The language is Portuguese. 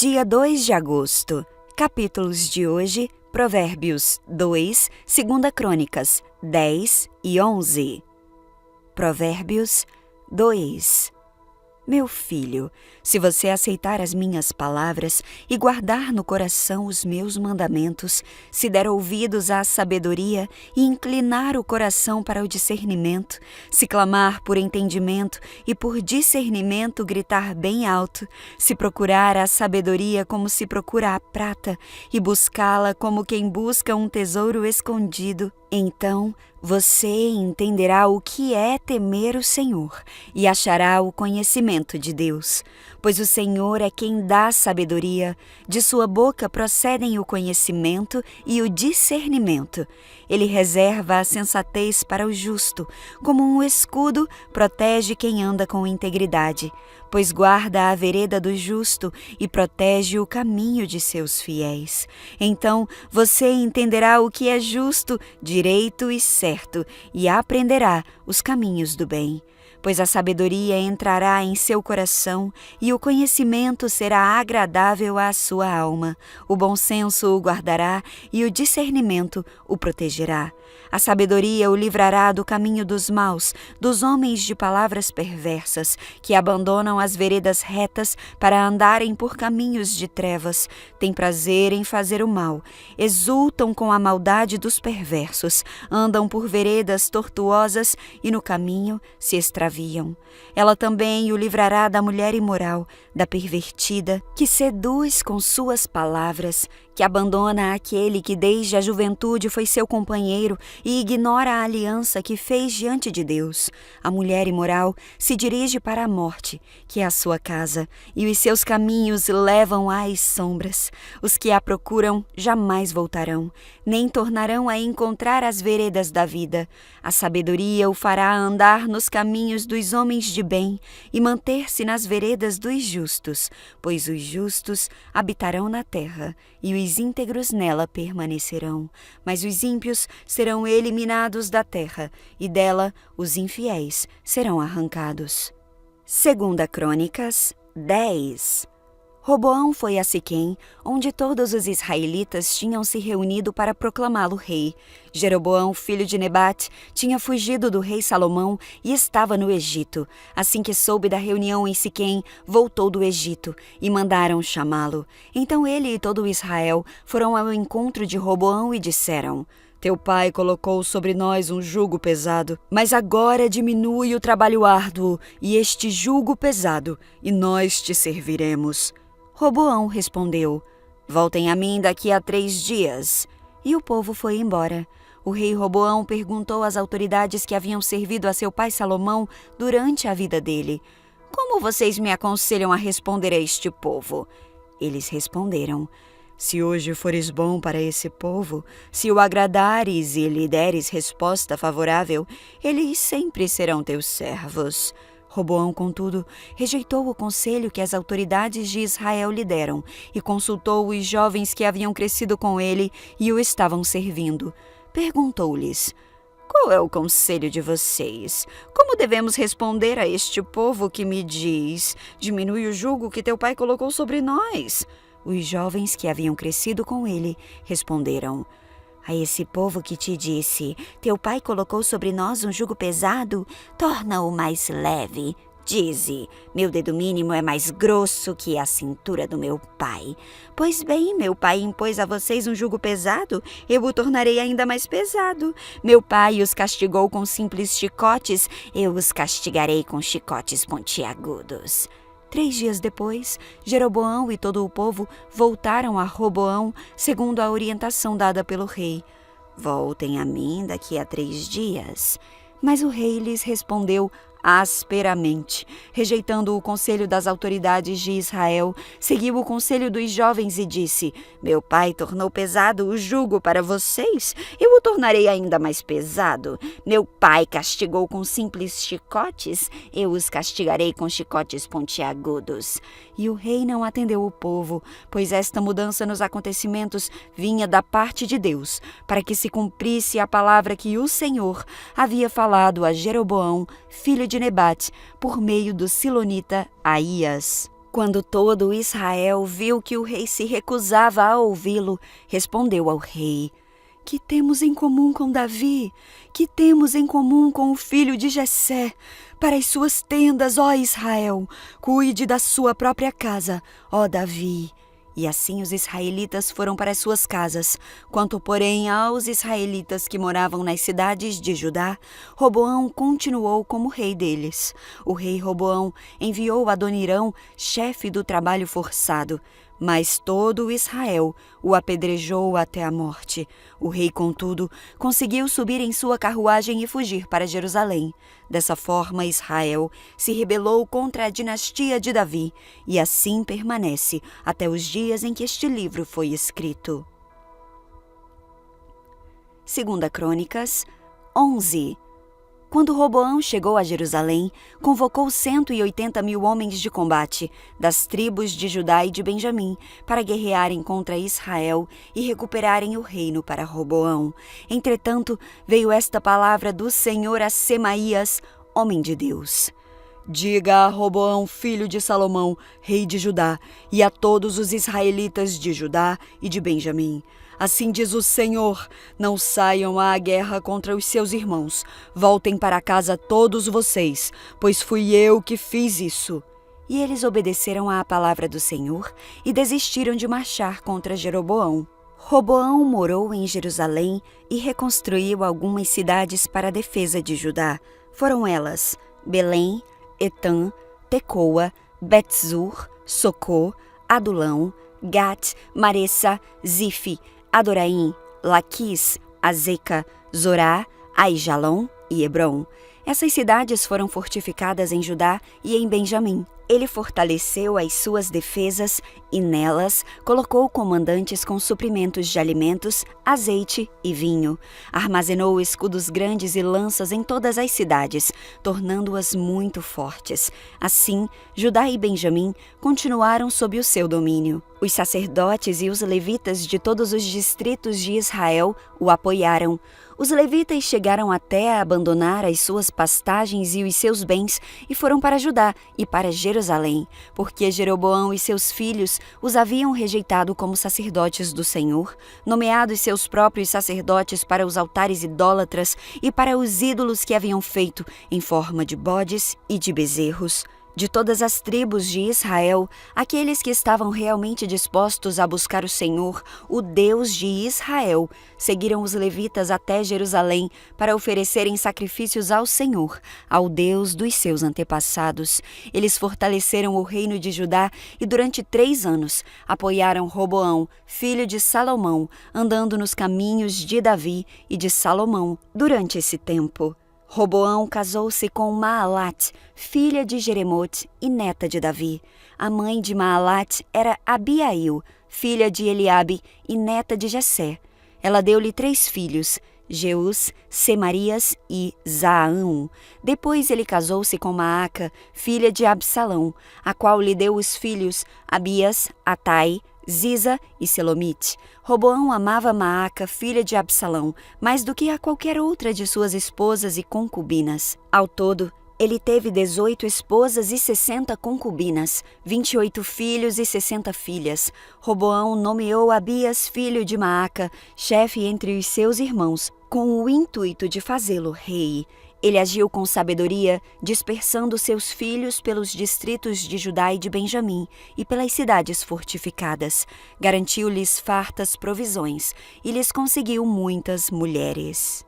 Dia 2 de agosto. Capítulos de hoje, Provérbios 2, 2 Crônicas 10 e 11. Provérbios 2. Meu filho, se você aceitar as minhas palavras e guardar no coração os meus mandamentos, se der ouvidos à sabedoria e inclinar o coração para o discernimento, se clamar por entendimento e por discernimento gritar bem alto, se procurar a sabedoria como se procura a prata e buscá-la como quem busca um tesouro escondido, então você entenderá o que é temer o Senhor e achará o conhecimento de Deus. Pois o Senhor é quem dá sabedoria, de sua boca procedem o conhecimento e o discernimento. Ele reserva a sensatez para o justo, como um escudo protege quem anda com integridade, pois guarda a vereda do justo e protege o caminho de seus fiéis. Então você entenderá o que é justo, direito e certo, e aprenderá os caminhos do bem. Pois a sabedoria entrará em seu coração e o conhecimento será agradável à sua alma. O bom senso o guardará e o discernimento o protegerá. A sabedoria o livrará do caminho dos maus, dos homens de palavras perversas, que abandonam as veredas retas para andarem por caminhos de trevas. Têm prazer em fazer o mal, exultam com a maldade dos perversos, andam por veredas tortuosas e no caminho se extraviam. Ela também o livrará da mulher imoral, da pervertida, que seduz com suas palavras, que abandona aquele que desde a juventude foi seu companheiro e ignora a aliança que fez diante de Deus. A mulher imoral se dirige para a morte, que é a sua casa, e os seus caminhos levam às sombras. Os que a procuram jamais voltarão, nem tornarão a encontrar as veredas da vida. A sabedoria o fará andar nos caminhos dos homens de bem e manter-se nas veredas dos justos, pois os justos habitarão na terra e os íntegros nela permanecerão. Mas os ímpios serão eliminados da terra e dela os infiéis serão arrancados. 2 Crônicas 10. Roboão foi a Siquém, onde todos os israelitas tinham se reunido para proclamá-lo rei. Jeroboão, filho de Nebate, tinha fugido do rei Salomão e estava no Egito. Assim que soube da reunião em Siquém, voltou do Egito e mandaram chamá-lo. Então ele e todo Israel foram ao encontro de Roboão e disseram: Teu pai colocou sobre nós um jugo pesado, mas agora diminui o trabalho árduo e este jugo pesado, e nós te serviremos. Roboão respondeu: Voltem a mim daqui a 3 dias. E o povo foi embora. O rei Roboão perguntou às autoridades que haviam servido a seu pai Salomão durante a vida dele: Como vocês me aconselham a responder a este povo? Eles responderam: Se hoje fores bom para esse povo, se o agradares e lhe deres resposta favorável, eles sempre serão teus servos. Roboão, contudo, rejeitou o conselho que as autoridades de Israel lhe deram e consultou os jovens que haviam crescido com ele e o estavam servindo. Perguntou-lhes: Qual é o conselho de vocês? Como devemos responder a este povo que me diz: Diminui o jugo que teu pai colocou sobre nós? Os jovens que haviam crescido com ele responderam: A esse povo que te disse: Teu pai colocou sobre nós um jugo pesado, torna-o mais leve. Dize: Meu dedo mínimo é mais grosso que a cintura do meu pai. Pois bem, meu pai impôs a vocês um jugo pesado, eu o tornarei ainda mais pesado. Meu pai os castigou com simples chicotes, eu os castigarei com chicotes pontiagudos. 3 dias depois, Jeroboão e todo o povo voltaram a Roboão, segundo a orientação dada pelo rei: Voltem a mim daqui a 3 dias. Mas o rei lhes respondeu asperamente, rejeitando o conselho das autoridades de Israel, seguiu o conselho dos jovens e disse: Meu pai tornou pesado o jugo para vocês, eu o tornarei ainda mais pesado. Meu pai castigou com simples chicotes, eu os castigarei com chicotes pontiagudos. E o rei não atendeu o povo, pois esta mudança nos acontecimentos vinha da parte de Deus, para que se cumprisse a palavra que o Senhor havia falado a Jeroboão, filho de Nebate, por meio do silonita Aías. Quando todo Israel viu que o rei se recusava a ouvi-lo, respondeu ao rei: Que temos em comum com Davi? Que temos em comum com o filho de Jessé? Para as suas tendas, ó Israel, cuide da sua própria casa, ó Davi. E assim os israelitas foram para as suas casas. Quanto, porém, aos israelitas que moravam nas cidades de Judá, Roboão continuou como rei deles. O rei Roboão enviou Adonirão, chefe do trabalho forçado, mas todo o Israel o apedrejou até a morte. O rei, contudo, conseguiu subir em sua carruagem e fugir para Jerusalém. Dessa forma, Israel se rebelou contra a dinastia de Davi e assim permanece até os dias em que este livro foi escrito. 2 Crônicas 11. Quando Roboão chegou a Jerusalém, convocou 180.000 homens de combate, das tribos de Judá e de Benjamim, para guerrearem contra Israel e recuperarem o reino para Roboão. Entretanto, veio esta palavra do Senhor a Semaías, homem de Deus. Diga a Roboão, filho de Salomão, rei de Judá, e a todos os israelitas de Judá e de Benjamim: Assim diz o Senhor, não saiam à guerra contra os seus irmãos. Voltem para casa todos vocês, pois fui eu que fiz isso. E eles obedeceram à palavra do Senhor e desistiram de marchar contra Jeroboão. Roboão morou em Jerusalém e reconstruiu algumas cidades para a defesa de Judá. Foram elas: Belém, Etã, Tecoa, Betzur, Socô, Adulão, Gat, Maressa, Zife, Adoraim, Laquis, Azeca, Zorá, Aijalon e Hebrom. Essas cidades foram fortificadas em Judá e em Benjamim. Ele fortaleceu as suas defesas e nelas colocou comandantes com suprimentos de alimentos, azeite e vinho. Armazenou escudos grandes e lanças em todas as cidades, tornando-as muito fortes. Assim, Judá e Benjamim continuaram sob o seu domínio. Os sacerdotes e os levitas de todos os distritos de Israel o apoiaram. Os levitas chegaram até a abandonar as suas pastagens e os seus bens e foram para Judá e para Jerusalém, porque Jeroboão e seus filhos os haviam rejeitado como sacerdotes do Senhor, nomeados seus próprios sacerdotes para os altares idólatras e para os ídolos que haviam feito em forma de bodes e de bezerros. De todas as tribos de Israel, aqueles que estavam realmente dispostos a buscar o Senhor, o Deus de Israel, seguiram os levitas até Jerusalém para oferecerem sacrifícios ao Senhor, ao Deus dos seus antepassados. Eles fortaleceram o reino de Judá e durante 3 anos apoiaram Roboão, filho de Salomão, andando nos caminhos de Davi e de Salomão durante esse tempo. Roboão casou-se com Maalat, filha de Jeremote e neta de Davi. A mãe de Maalat era Abiail, filha de Eliabe e neta de Jessé. Ela deu-lhe 3 filhos, Jeus, Semarias e Zaão. Depois ele casou-se com Maaca, filha de Absalão, a qual lhe deu os filhos Abias, Atai, Ziza e Selomite. Roboão amava Maaca, filha de Absalão, mais do que a qualquer outra de suas esposas e concubinas. Ao todo, ele teve 18 esposas e 60 concubinas, 28 filhos e 60 filhas. Roboão nomeou Abias, filho de Maaca, chefe entre os seus irmãos, com o intuito de fazê-lo rei. Ele agiu com sabedoria, dispersando seus filhos pelos distritos de Judá e de Benjamim e pelas cidades fortificadas. Garantiu-lhes fartas provisões e lhes conseguiu muitas mulheres.